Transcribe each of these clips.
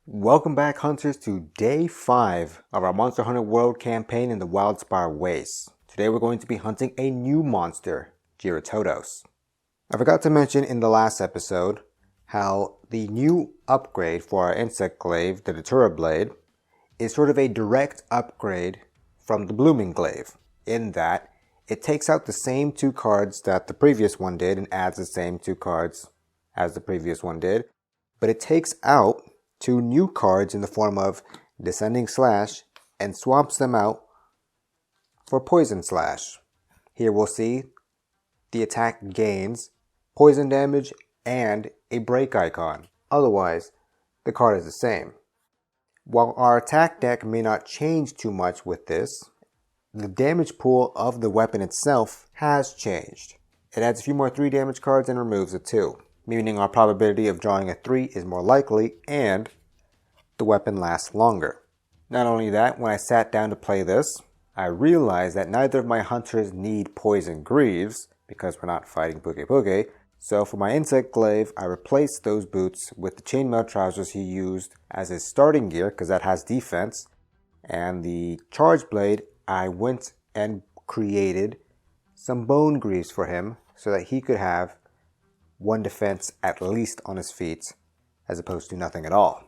Welcome back, hunters, to day 5 of our Monster Hunter World campaign in the Wildspire Wastes. Today we're going to be hunting a new monster, Jyuratodus. I forgot to mention in the last episode how the new upgrade for our insect glaive, the Datura blade, is sort of a direct upgrade from the blooming glaive, in that it takes out the same 2 cards that the previous one did and adds the same 2 cards as the previous one did, but it takes out 2 new cards in the form of Descending Slash and swaps them out for Poison Slash. Here we'll see the attack gains poison damage and a break icon. Otherwise, the card is the same. While our attack deck may not change too much with this, the damage pool of the weapon itself has changed. It adds a few more 3 damage cards and removes a 2. Meaning our probability of drawing a 3 is more likely and the weapon lasts longer. Not only that, when I sat down to play this, I realized that neither of my hunters need poison greaves because we're not fighting Puke Puke. So for my insect glaive, I replaced those boots with the chainmail trousers he used as his starting gear because that has defense. And the charge blade, I went and created some bone greaves for him so that he could have 1 defense at least on his feet, as opposed to nothing at all.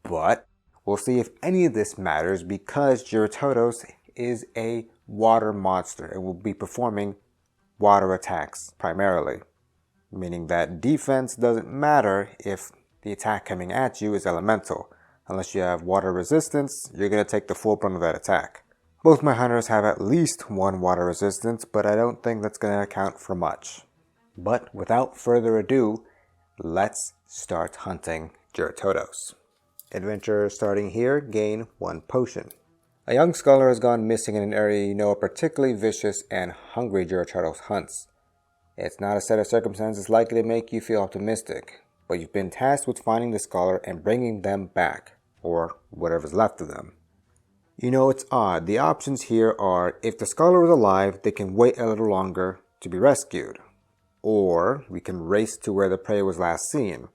But we'll see if any of this matters because Jyuratodus is a water monster and will be performing water attacks primarily. Meaning that defense doesn't matter if the attack coming at you is elemental. Unless you have water resistance, you're going to take the full brunt of that attack. Both my hunters have at least 1 water resistance, but I don't think that's going to account for much. But without further ado, let's start hunting Jyuratodus. Adventure starting here, gain 1 potion. A young scholar has gone missing in an area you know a particularly vicious and hungry Jyuratodus hunts. It's not a set of circumstances likely to make you feel optimistic, but you've been tasked with finding the scholar and bringing them back, or whatever's left of them. You know, it's odd. The options here are if the scholar is alive, they can wait a little longer to be rescued. Or we can race to where the prey was last seen.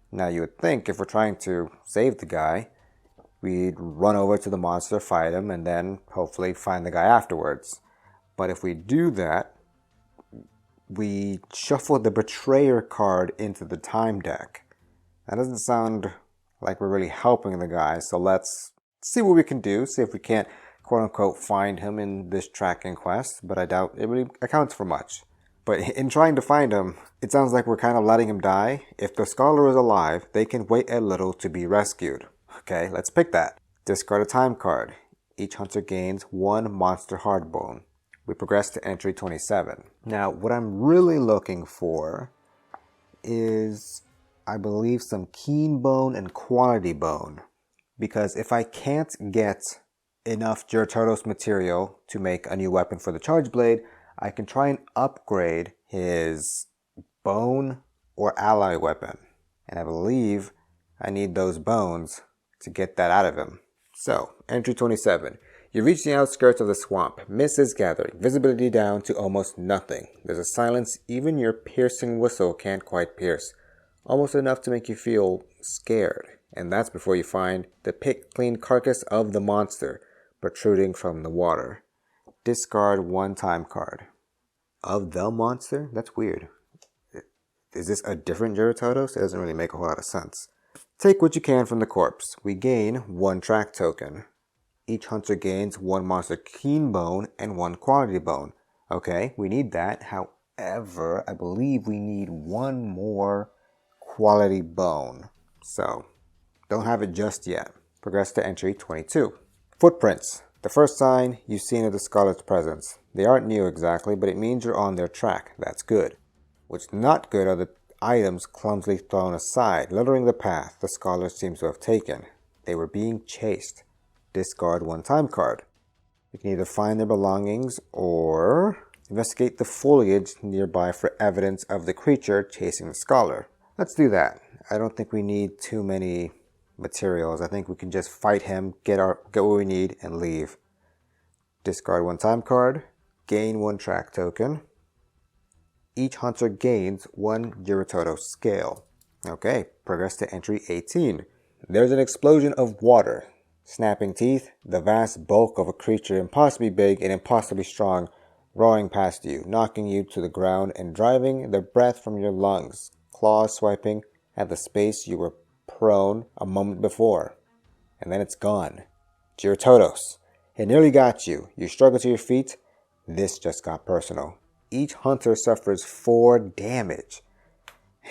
Now you would think if we're trying to save the guy, we'd run over to the monster, fight him, and then hopefully find the guy afterwards. But if we do that, we shuffle the betrayer card into the time deck. That doesn't sound like we're really helping the guy, so let's see what we can do, see if we can't quote-unquote find him in this tracking quest, but I doubt it really accounts for much. But in trying to find him, it sounds like we're kind of letting him die. If the scholar is alive, they can wait a little to be rescued. Okay, let's pick that. Discard a time card. Each hunter gains 1 monster hardbone. We progress to entry 27. Now, what I'm really looking for is, I believe, some keen bone and quality bone. Because if I can't get enough Jyuratodus material to make a new weapon for the charge blade, I can try and upgrade his bone or ally weapon. And I believe I need those bones to get that out of him. So, entry 27. You reach the outskirts of the swamp. Mist is gathering, visibility down to almost nothing. There's a silence even your piercing whistle can't quite pierce. Almost enough to make you feel scared. And that's before you find the picked clean carcass of the monster protruding from the water. Discard 1 time card. Of the monster? That's weird. Is this a different Jyuratodus? It doesn't really make a whole lot of sense. Take what you can from the corpse. We gain 1 track token. Each hunter gains 1 monster keen bone and 1 quality bone. Okay, we need that. However, I believe we need 1 more quality bone. So, don't have it just yet. Progress to entry 22. Footprints. The first sign you've seen of the scholar's presence. They aren't new exactly, but it means you're on their track. That's good. What's not good are the items clumsily thrown aside, littering the path the scholar seems to have taken. They were being chased. Discard 1 time card. You can either find their belongings or investigate the foliage nearby for evidence of the creature chasing the scholar. Let's do that. I don't think we need too many materials. I think we can just fight him, get what we need, and leave. Discard 1 time card. Gain 1 track token. Each hunter gains 1 Jyuratodus scale. Okay, progress to entry 18. there's an explosion of water. Snapping teeth, the vast bulk of a creature impossibly big and impossibly strong, roaring past you, knocking you to the ground and driving the breath from your lungs, claws swiping at the space you were prone a moment before. And then it's gone. Jyuratodus. It nearly got you. You struggle to your feet. This just got personal. Each hunter suffers 4 damage.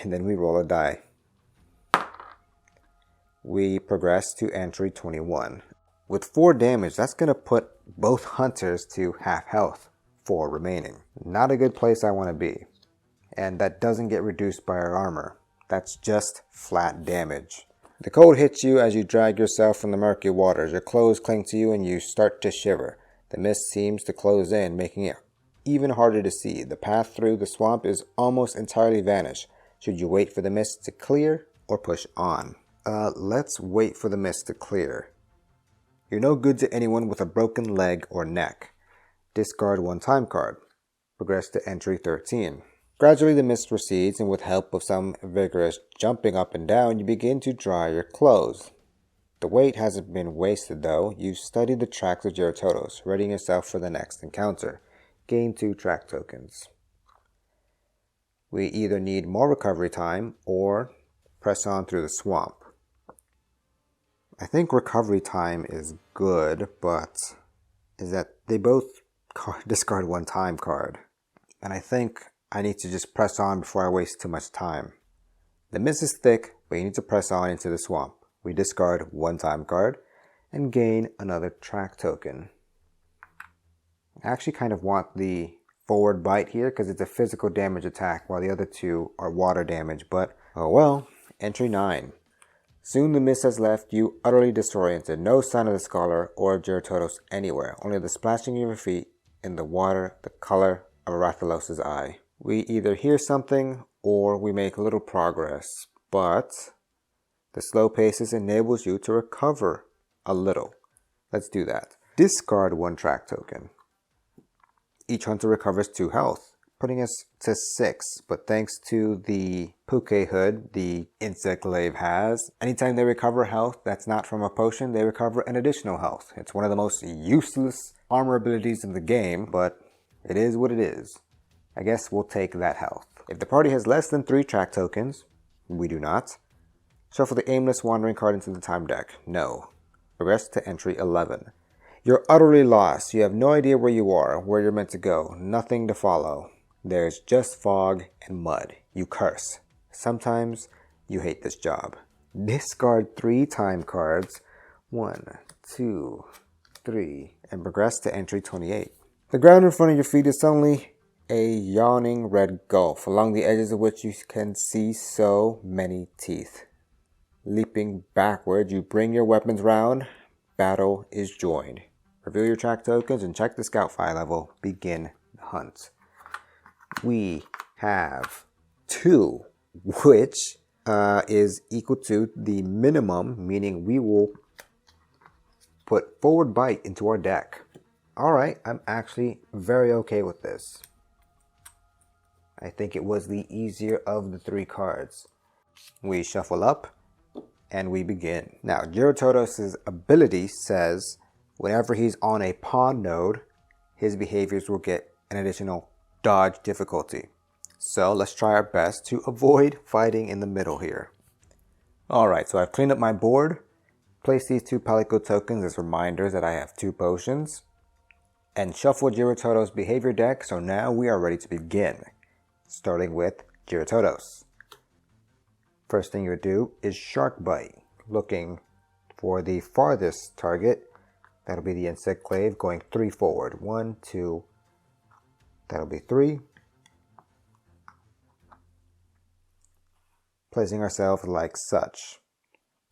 And then we roll a die. We progress to entry 21. With 4 damage, that's going to put both hunters to half health, 4 remaining. Not a good place I want to be. And that doesn't get reduced by our armor. That's just flat damage. The cold hits you as you drag yourself from the murky waters. Your clothes cling to you and you start to shiver. The mist seems to close in, making it even harder to see. The path through the swamp is almost entirely vanished. Should you wait for the mist to clear or push on? Let's wait for the mist to clear. You're no good to anyone with a broken leg or neck. Discard 1 time card. Progress to entry 13. Gradually the mist recedes, and with help of some vigorous jumping up and down, you begin to dry your clothes. The weight hasn't been wasted though. You've studied the tracks of Jyuratodus, readying yourself for the next encounter. Gain 2 track tokens. We either need more recovery time or press on through the swamp. I think recovery time is good, but is that they both discard 1 time card. And I think I need to just press on before I waste too much time. The mist is thick, but you need to press on into the swamp. We discard 1 time card and gain another track token. I actually kind of want the forward bite here because it's a physical damage attack while the other 2 are water damage, but oh well. Entry 9. Soon the mist has left you utterly disoriented. No sign of the scholar or Jyuratodus anywhere. Only the splashing of your feet in the water, the color of Rathalos' eye. We either hear something or we make little progress, but the slow paces enables you to recover a little. Let's do that. Discard 1 track token. Each hunter recovers 2 health, putting us to 6, but thanks to the Puke hood the insect glaive has, anytime they recover health that's not from a potion, they recover an additional health. It's one of the most useless armor abilities in the game, but it is what it is. I guess we'll take that health. If the party has less than 3 track tokens, we do not. Shuffle the aimless wandering card into the time deck. No. Progress to entry 11. You're utterly lost. You have no idea where you are, where you're meant to go. Nothing to follow. There's just fog and mud. You curse. Sometimes you hate this job. Discard 3 time cards. 1, 2, 3. And progress to entry 28. The ground in front of your feet is suddenly a yawning red gulf, along the edges of which you can see so many teeth. Leaping backward, you bring your weapons round. Battle is joined. Reveal your track tokens and check the scout file level. Begin the hunt. We have 2, which is equal to the minimum, meaning we will put forward bite into our deck. Alright, I'm actually very okay with this. I think it was the easier of the 3 cards. We shuffle up and we begin. Now, Jyuratodus' ability says whenever he's on a pawn node, his behaviors will get an additional dodge difficulty. So let's try our best to avoid fighting in the middle here. Alright, so I've cleaned up my board. Place these 2 Palico tokens as reminders that I have 2 potions. And shuffle Jyuratodus' behavior deck, so now we are ready to begin. Starting with Jyuratodus. First thing you would do is Shark Bite, looking for the farthest target. That'll be the insect glaive, going 3 forward. 1, 2, that'll be 3. Placing ourselves like such.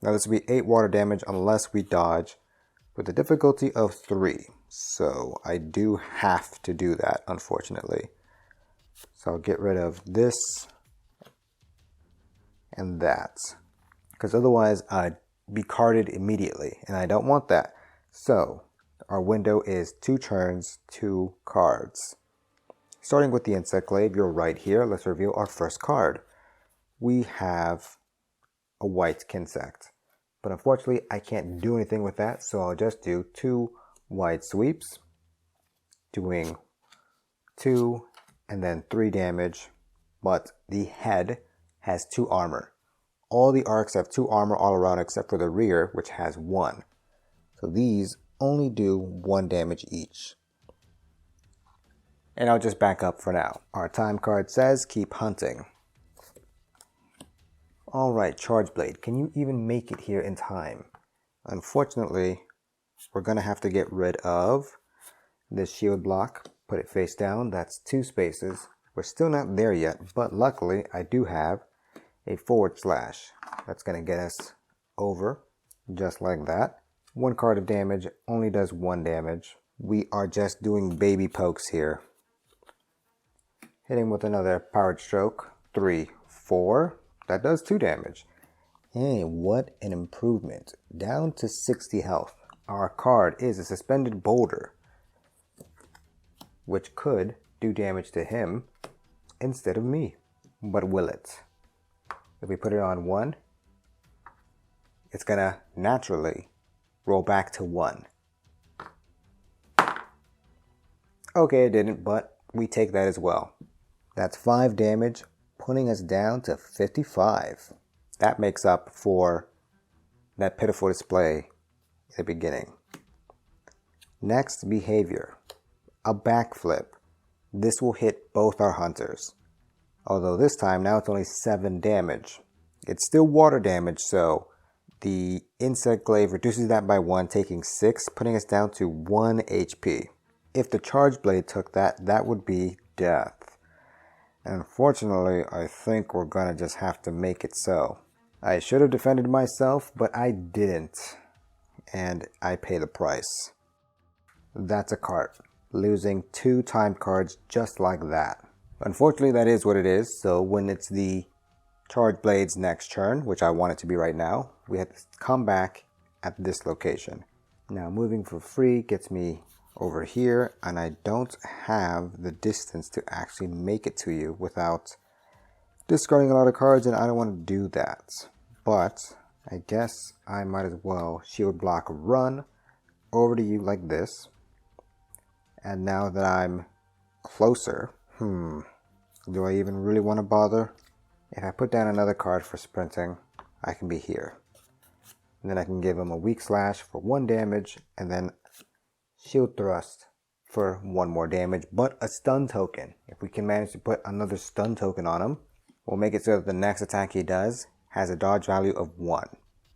Now this will be 8 water damage unless we dodge with a difficulty of 3. So I do have to do that, unfortunately. So I'll get rid of this and that, because otherwise I'd be carded immediately, and I don't want that. So our window is 2 turns, 2 cards. Starting with the insect glaive, you're right here. Let's reveal our first card. We have a white insect. but unfortunately I can't do anything with that, so I'll just do 2 wide sweeps, doing 2 and then 3 damage, but the head has 2 armor. All the arcs have 2 armor all around except for the rear, which has 1. So these only do 1 damage each. And I'll just back up for now. Our time card says keep hunting. Alright, Charge Blade, can you even make it here in time? Unfortunately, we're going to have to get rid of this shield block, put it face down. That's 2 spaces. We're still not there yet, but luckily I do have a /. That's going to get us over just like that. 1 card of damage, only does 1 damage. We are just doing baby pokes here. Hitting with another powered stroke, 3, 4. That does 2 damage. Hey, what an improvement. Down to 60 health. Our card is a suspended boulder, which could do damage to him instead of me. But will it? If we put it on 1, it's gonna naturally roll back to 1. Okay, it didn't, but we take that as well. That's 5 damage, putting us down to 55. That makes up for that pitiful display at the beginning. Next behavior, a backflip. This will hit both our hunters. Although this time, now it's only 7 damage. It's still water damage, so the insect glaive reduces that by 1, taking 6, putting us down to 1 HP. If the charge blade took that, that would be death. Unfortunately, I think we're gonna just have to make it so. I should have defended myself, but I didn't. And I pay the price. That's a cart. Losing 2 time cards just like that. Unfortunately, that is what it is. So when it's the charge blade's next turn, which I want it to be right now, we have to come back at this location. Now moving for free gets me over here, and I don't have the distance to actually make it to you without discarding a lot of cards, and I don't want to do that. But I guess I might as well shield block run over to you like this. And now that I'm closer, do I even really want to bother? If I put down another card for sprinting, I can be here. And then I can give him a weak slash for 1 damage, and then shield thrust for 1 more damage, but a stun token. If we can manage to put another stun token on him, we'll make it so that the next attack he does has a dodge value of 1,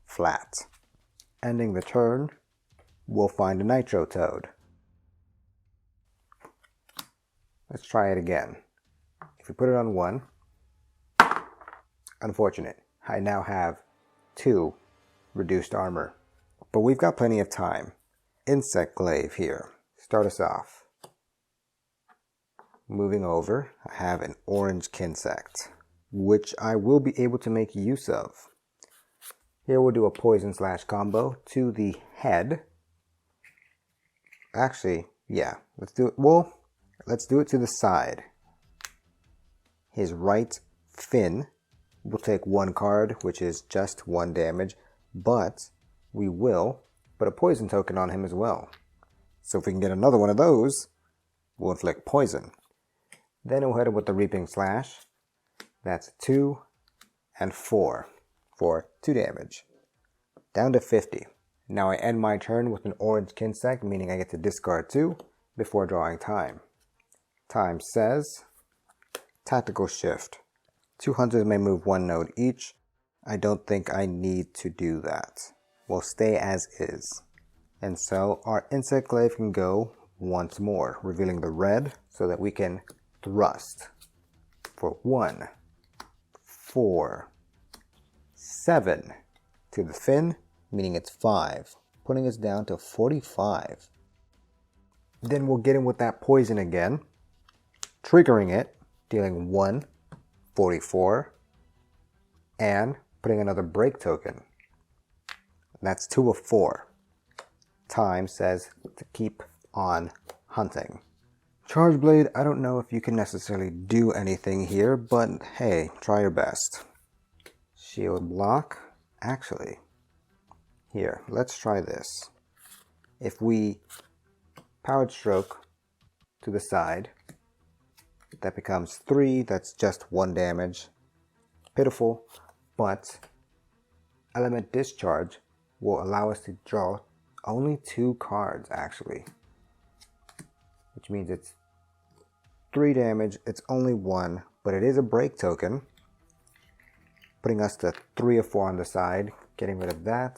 flat. Ending the turn, we'll find a Nitro Toad. Let's try it again. If we put it on 1, unfortunate. I now have 2 reduced armor, but we've got plenty of time. Insect glaive here. Start us off. Moving over, I have an orange Kinsect, which I will be able to make use of. Here we'll do a poison slash combo to the head. Actually, yeah, let's do it. Well, let's do it to the side. His right fin will take 1 card, which is just 1 damage, but we will put a poison token on him as well. So if we can get another one of those, we'll inflict poison. Then we'll hit him with the Reaping Slash. That's 2 and 4 for 2 damage. Down to 50. Now I end my turn with an orange Kinsect, meaning I get to discard 2 before drawing time. Time says Tactical Shift. 2 hunters may move 1 node each. I don't think I need to do that. We'll stay as is. And so our insect glaive can go once more, revealing the red so that we can thrust for 1, 4, 7 to the fin, meaning it's 5, putting us down to 45. Then we'll get in with that poison again, triggering it, dealing 1, 44, and putting another break token. That's 2 of 4. Time says to keep on hunting. Charge Blade, I don't know if you can necessarily do anything here, but hey, try your best. Shield block. Actually, Here, let's try this. If we powered stroke to the side, that becomes 3, that's just 1 damage. Pitiful, but element discharge will allow us to draw only 2 cards actually, which means it's 3 damage. It's only 1, but it is a break token, putting us to 3 or 4 on the side, getting rid of that,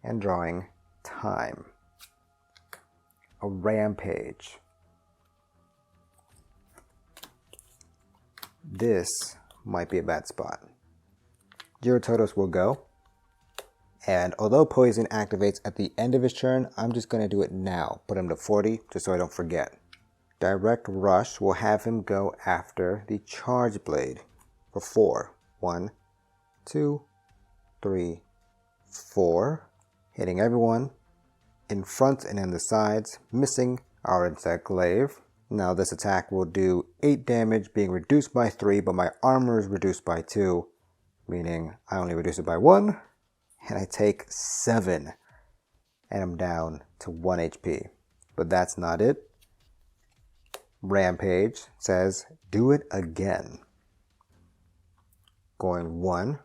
and drawing time. A rampage. This might be a bad spot. Jyuratodus will go, and although poison activates at the end of his turn, I'm just going to do it now. Put him to 40 just so I don't forget. Direct Rush will have him go after the Charge Blade for 4. 1, 2, 3, 4. Hitting everyone in front and in the sides, missing our Insect Glaive. Now this attack will do 8 damage, being reduced by 3, but my armor is reduced by 2, meaning I only reduce it by 1, and I take 7, and I'm down to 1 HP. But that's not it. Rampage says, do it again. Going 1.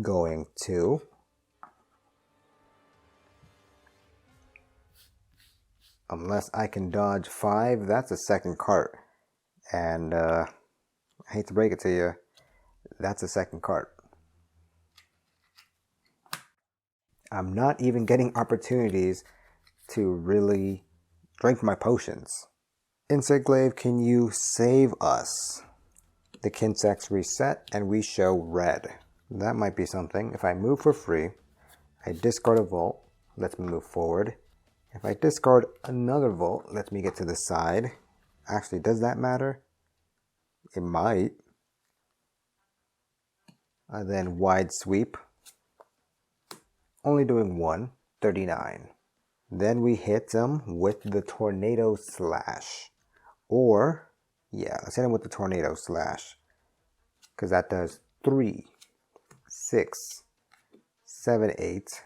Going 2. Unless I can dodge 5, that's a second cart. And I hate to break it to you, that's a second cart. I'm not even getting opportunities to really drink my potions. Insect Glaive, can you save us? The Kinsects reset and we show red. That might be something. If I move for free, I discard a Volt, lets me move forward. If I discard another Volt, lets me get to the side. Actually, does that matter? It might. Then Wide Sweep. Only doing 1, 39. Then we hit them with the Tornado Slash. Or, yeah, let's hit him with the Tornado Slash. Because that does 3, 6, 7, 8,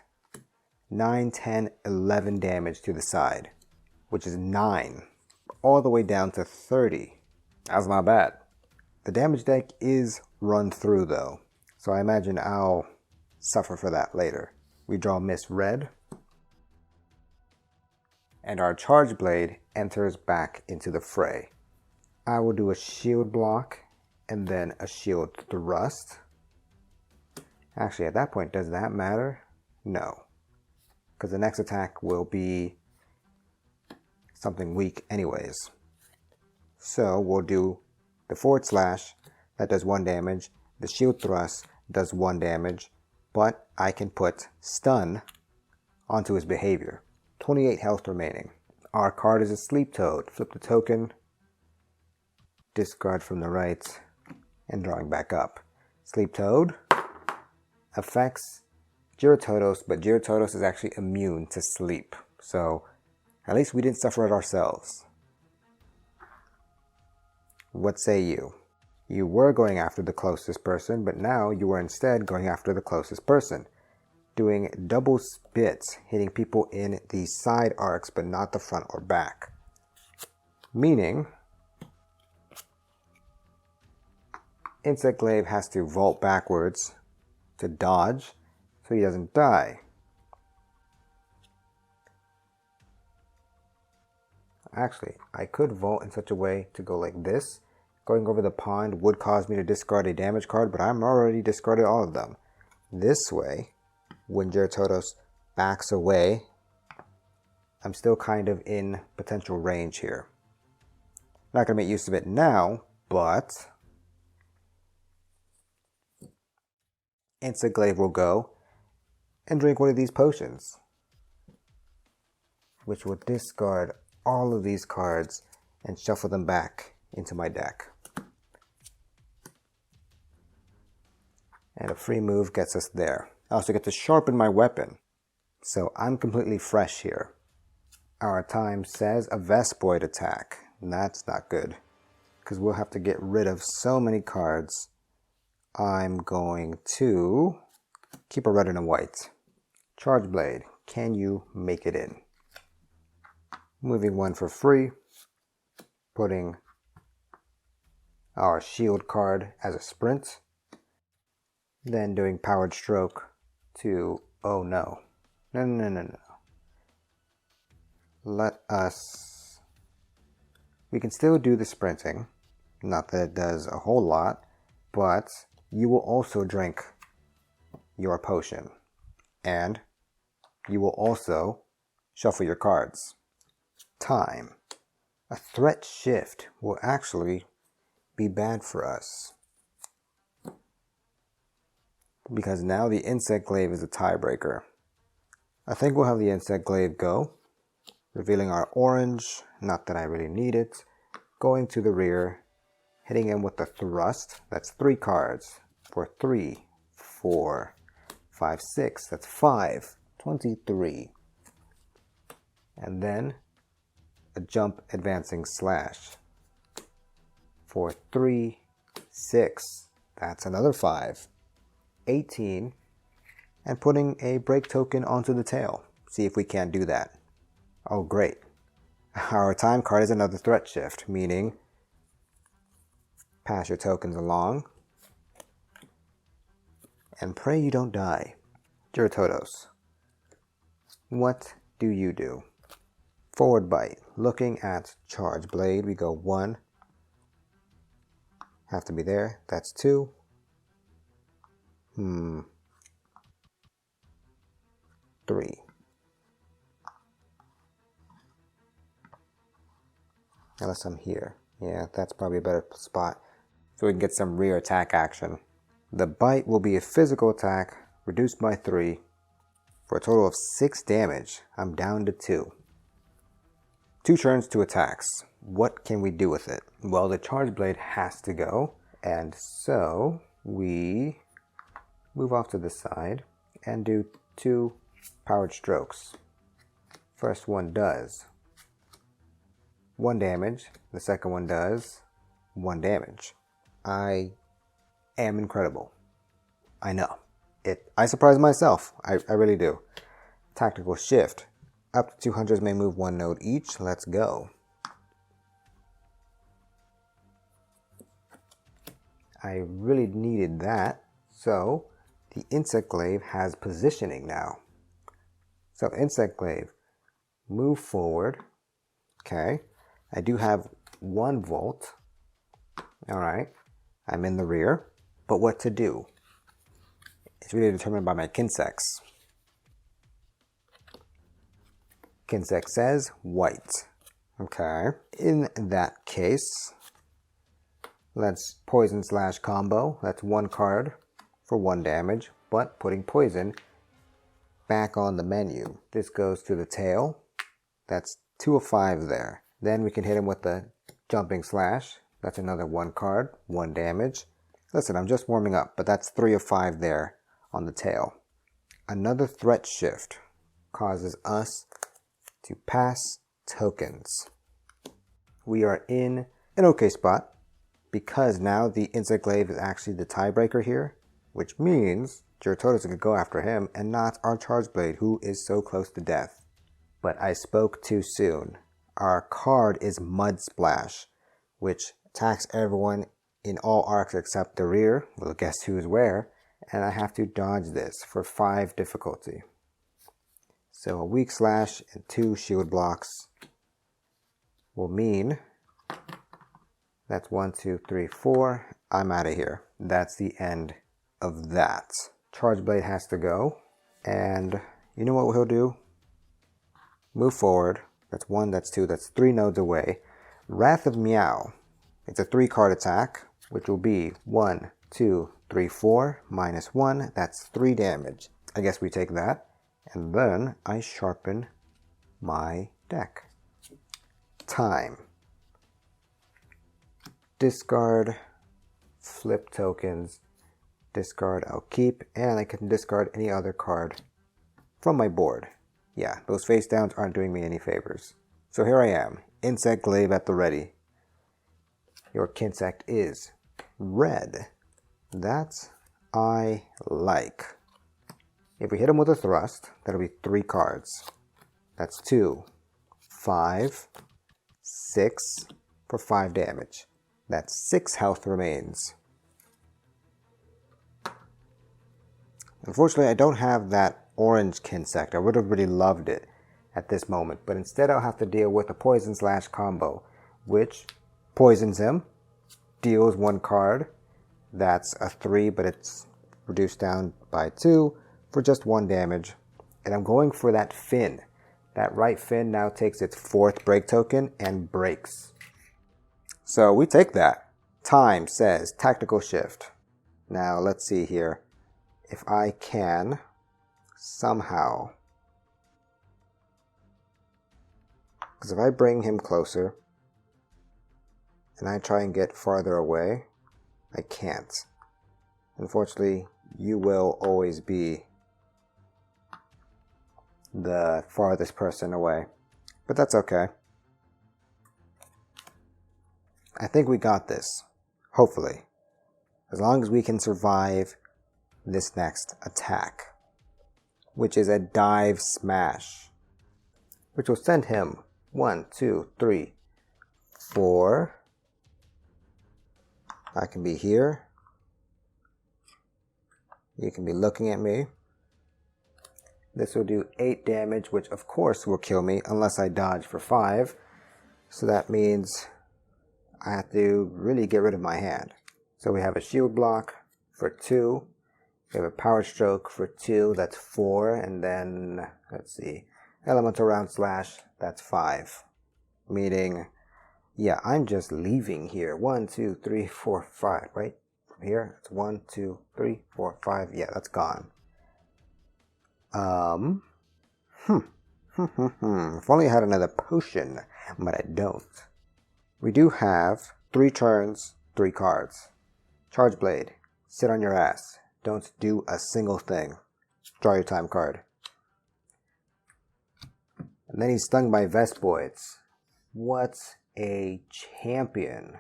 9, 10, 11 damage to the side, which is 9, all the way down to 30. That's not bad. The damage deck is run through though, so I imagine I'll suffer for that later. We draw Miss Red, and our Charge Blade enters back into the fray. I will do a shield block and then a shield thrust. Actually, at that point, does that matter? No. Because the next attack will be something weak anyways. So we'll do the forward slash, that does 1 damage. The shield thrust does 1 damage, but I can put stun onto his behavior. 28 health remaining. Our card is a Sleep Toad. Flip the token, discard from the right, and drawing back up. Sleep Toad affects Jyuratodus, but Jyuratodus is actually immune to sleep. So at least we didn't suffer it ourselves. What say you? You were going after the closest person, but now you are instead going after the closest person. Doing double spits, hitting people in the side arcs, but not the front or back. Meaning, Insect Glaive has to vault backwards to dodge, so he doesn't die. Actually, I could vault in such a way to go like this. Going over the pond would cause me to discard a damage card, but I'm already discarded all of them. This way, when Jyuratodus backs away, I'm still kind of in potential range here. Not going to make use of it now, but Insect Glaive will go and drink one of these potions, which will discard all of these cards and shuffle them back into my deck. And a free move gets us there. I also get to sharpen my weapon, so I'm completely fresh here. Our time says a Vespoid attack. That's not good, because we'll have to get rid of so many cards I'm going to keep a red and a white. Charge Blade, can you make it in? Moving one for free, putting our shield card as a sprint, then doing Powered Stroke to, oh no, no. We can still do the sprinting, not that it does a whole lot, but you will also drink your potion, and you will also shuffle your cards. Time. A threat shift will actually be bad for us, because now the Insect Glaive is a tiebreaker. I think we'll have the Insect Glaive go, revealing our orange, not that I really need it, going to the rear, hitting him with the thrust. That's 3 cards for 3, 4, 5, 6, that's 5, 23. And then a jump advancing slash for 3, 6, that's another 5, 18, and putting a break token onto the tail. See if we can't do that. Oh great. Our time card is another threat shift, meaning pass your tokens along and pray you don't die. Jyuratodus, what do you do? Forward bite. Looking at Charge Blade, we go 1. Have to be there. That's 2. 3. Unless I'm here. Yeah, that's probably a better spot. So we can get some rear attack action. The bite will be a physical attack, reduced by 3, for a total of 6 damage. I'm down to 2. 2 turns to attacks. What can we do with it? Well, the Charge Blade has to go, and so we move off to the side and do 2 Powered Strokes. First one does 1 damage, the second one does 1 damage. I am incredible. I know. I surprise myself. I really do. Tactical Shift. Up to 200s may move 1 node each. Let's go. I really needed that. So the Insect Glaive has positioning now. So Insect Glaive, move forward. Okay. I do have 1 volt. Alright. I'm in the rear. But what to do? It's really determined by my Kinsects. Kinsect says white. Okay. In that case, let's poison slash combo. That's 1 card for 1 damage, but putting poison back on the menu. This goes to the tail. That's 2 of 5 there. Then we can hit him with the jumping slash. That's another 1 card, 1 damage. Listen, I'm just warming up, but that's 3 of 5 there on the tail. Another threat shift causes us to pass tokens. We are in an okay spot because now the Insect Glaive is actually the tiebreaker here, which means Jyuratodus could go after him and not our Charge Blade, who is so close to death. But I spoke too soon. Our card is Mud Splash, which attacks everyone in all arcs except the rear. Well, guess who's where? And I have to dodge this for 5 difficulty. So a weak slash and 2 shield blocks will mean that's 1, 2, 3, 4. I'm out of here. That's the end of that. Charge Blade has to go. And you know what he'll do? Move forward. That's 1, that's 2, that's 3 nodes away. Wrath of Meow. It's a 3-card attack, which will be 1, 2, 3, 4, minus 1. That's 3 damage. I guess we take that. And then I sharpen my deck. Time. Discard, flip tokens, discard I'll keep, and I can discard any other card from my board. Yeah, those face downs aren't doing me any favors. So here I am, Insect Glaive at the ready. Your Kinsect is red. That I like. If we hit him with a thrust, that'll be 3 cards. That's 2, 5, 6 for 5 damage. That's 6 health remains. Unfortunately, I don't have that orange Kinsect. I would have really loved it at this moment, but instead I'll have to deal with a poison slash combo, which poisons him, deals 1 card. That's a 3, but it's reduced down by 2 for just 1 damage. And I'm going for that fin. That right fin now takes its 4th break token and breaks. So we take that. Time says tactical shift. Now let's see here. If I can somehow, because if I bring him closer and I try and get farther away, I can't. Unfortunately, you will always be the farthest person away, but that's okay. I think we got this, hopefully, as long as we can survive this next attack, which is a dive smash, which will send him 1, 2, 3, 4. I can be here. You can be looking at me. This will do 8 damage, which of course will kill me unless I dodge for 5. So that means I have to really get rid of my hand. So we have a shield block for 2. We have a power stroke for 2, that's 4. And then, let's see, elemental round slash, that's 5. Meaning, yeah, I'm just leaving here. 1, 2, 3, 4, 5, right? From here, it's 1, 2, 3, 4, 5. Yeah, that's gone. If only I had another potion, but I don't. We do have 3 turns, 3 cards. Charge Blade. Sit on your ass. Don't do a single thing. Draw your time card. And then he's stung by Vespoids. What a champion.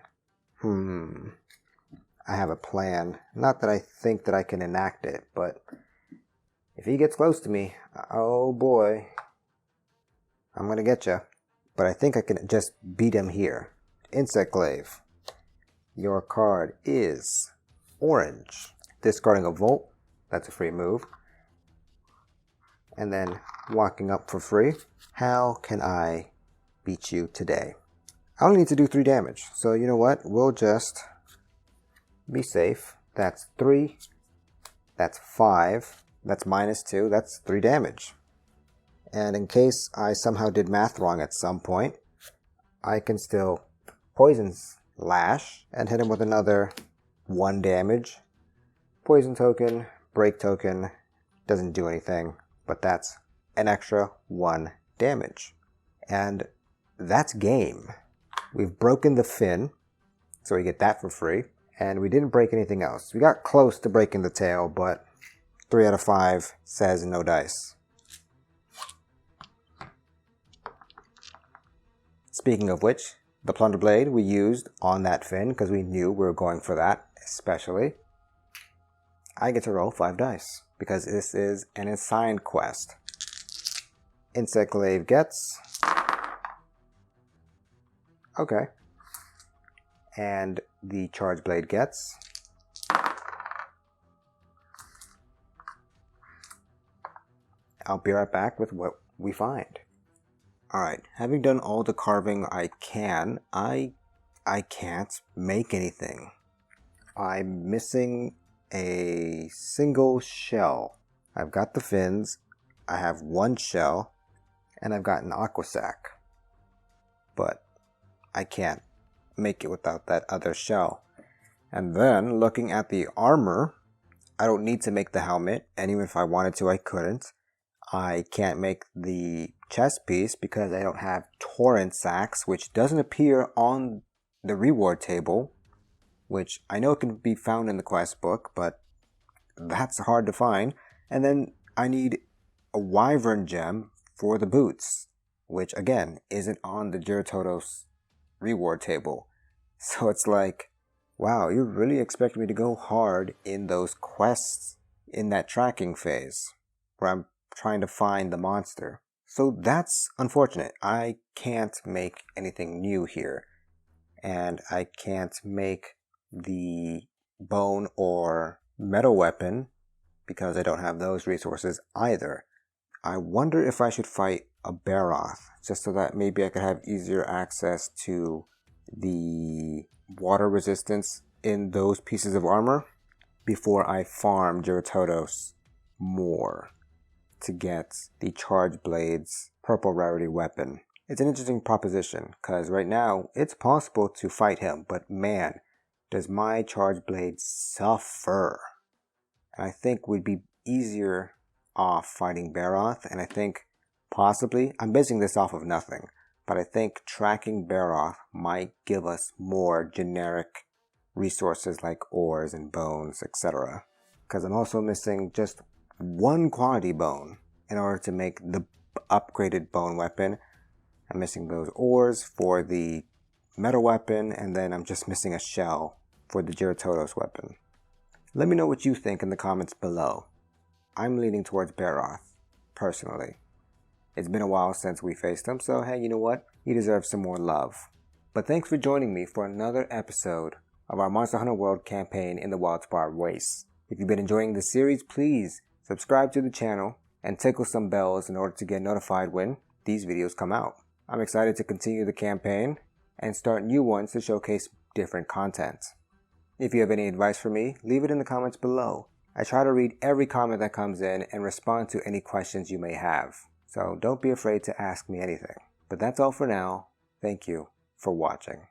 I have a plan. Not that I think that I can enact it, but if he gets close to me, oh boy, I'm gonna get you. But I think I can just beat him here. Insect Glaive. Your card is orange. Discarding a Volt, that's a free move. And then walking up for free. How can I beat you today? I only need to do 3 damage. So you know what? We'll just be safe. That's 3. That's 5. That's -2. That's 3 damage. And in case I somehow did math wrong at some point, I can still Poison Slash and hit him with another 1 damage. Poison token, break token, doesn't do anything, but that's an extra 1 damage. And that's game. We've broken the fin, so we get that for free. And we didn't break anything else. We got close to breaking the tail, but 3 out of 5 says no dice. Speaking of which, the Plunder Blade we used on that fin because we knew we were going for that, especially. I get to roll 5 dice because this is an assigned quest. Insect Glaive gets... Okay. And the Charge Blade gets... I'll be right back with what we find. Alright, having done all the carving I can, I can't make anything. I'm missing a single shell. I've got the fins, I have 1 shell, and I've got an aqua sac. But I can't make it without that other shell. And then, looking at the armor, I don't need to make the helmet, and even if I wanted to, I couldn't. I can't make the chest piece because I don't have torrent sacks, which doesn't appear on the reward table, which I know can be found in the quest book, but that's hard to find. And then I need a wyvern gem for the boots, which again isn't on the Jyuratodus reward table. So it's like Wow, you really expect me to go hard in those quests in that tracking phase where I'm trying to find the monster. So that's unfortunate. I can't make anything new here. And I can't make the bone or metal weapon because I don't have those resources either. I wonder if I should fight a Baroth just so that maybe I could have easier access to the water resistance in those pieces of armor before I farm Jyuratodus more to get the Charge Blade's purple rarity weapon. It's an interesting proposition because right now it's possible to fight him, but man, does my Charge Blade suffer. And I think we'd be easier off fighting Baroth, and I think possibly, I'm basing this off of nothing, but I think tracking Baroth might give us more generic resources like ores and bones, etc. Because I'm also missing just one quality bone in order to make the upgraded bone weapon. I'm missing those ores for the metal weapon, and then I'm just missing a shell for the Jyuratodus weapon. Let me know what you think in the comments below. I'm leaning towards Baroth, personally. It's been a while since we faced him, so hey, you know what? He deserves some more love. But thanks for joining me for another episode of our Monster Hunter World campaign in the Wildspire Wastes. If you've been enjoying this series, please subscribe to the channel and tickle some bells in order to get notified when these videos come out. I'm excited to continue the campaign and start new ones to showcase different content. If you have any advice for me, leave it in the comments below. I try to read every comment that comes in and respond to any questions you may have. So don't be afraid to ask me anything. But that's all for now. Thank you for watching.